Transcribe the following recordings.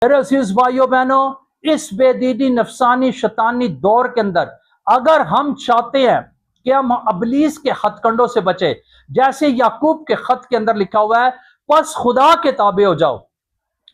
मेरे अजीज भाइयों बहनों, इस बेदीनी नफसानी शैतानी दौर के अंदर अगर हम चाहते हैं कि हम अबलीस के हथकंडों से बचे, जैसे याकूब के खत के अंदर लिखा हुआ है, बस खुदा के ताबे हो जाओ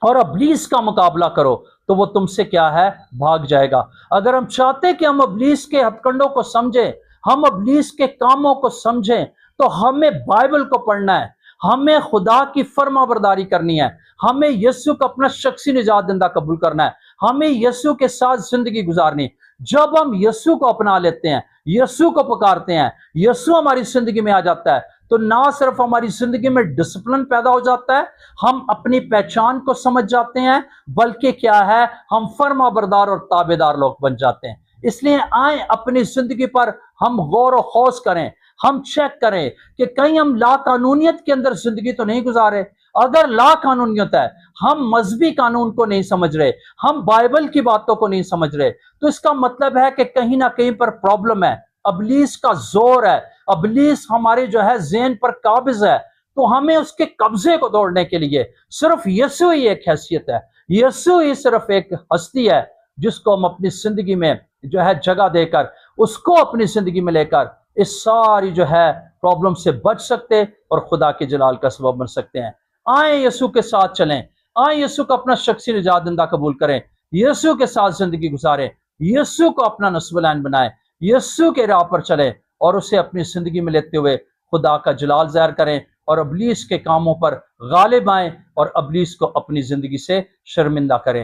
और अबलीस का मुकाबला करो, तो वो तुमसे क्या है, भाग जाएगा। अगर हम चाहते कि हम अबलीस के हथकंडों को समझें, हम अबलीस के कामों को समझें, तो हमें बाइबल को पढ़ना है, हमें खुदा की फर्माबरदारी करनी है, हमें यीशु को अपना शख्सी निजात दंदा कबूल करना है, हमें यीशु के साथ जिंदगी गुजारनी। जब हम यीशु को अपना लेते हैं, यीशु को पुकारते हैं, यीशु हमारी जिंदगी में आ जाता है, तो ना सिर्फ हमारी जिंदगी में डिसिप्लिन पैदा हो जाता है, हम अपनी पहचान को समझ जाते हैं, बल्कि क्या है, हम फर्माबरदार और ताबेदार लोग बन जाते हैं। इसलिए आए अपनी जिंदगी पर हम गौर व खौज करें, हम चेक करें कि कहीं हम लाकानूनियत के अंदर जिंदगी तो नहीं गुजारे। अगर लाकानूनियत है, हम मजहबी कानून को नहीं समझ रहे, हम बाइबल की बातों को नहीं समझ रहे, तो इसका मतलब है कि कहीं ना कहीं पर प्रॉब्लम है, अबलीस का जोर है, अबलीस हमारे जो है ज़हन पर काबिज है। तो हमें उसके कब्जे को तोड़ने के लिए सिर्फ यीशु ही एक हैसियत है, यीशु ही सिर्फ एक हस्ती है जिसको हम अपनी जिंदगी में जो है जगह देकर, उसको अपनी जिंदगी में लेकर इस सारी जो है प्रॉब्लम से बच सकते और खुदा के जलाल का सबब बन सकते हैं। आए यीशु के साथ चलें, आए यीशु को अपना शख्सी निजात दंदा कबूल करें, यीशु के साथ जिंदगी गुजारें, यीशु को अपना नस्बलान बनाएं, यीशु के राह पर चलें और उसे अपनी जिंदगी में लेते हुए खुदा का जलाल ज़ाहिर करें और अबलीस के कामों पर गालिब आएं और अबलीस को अपनी जिंदगी से शर्मिंदा करें।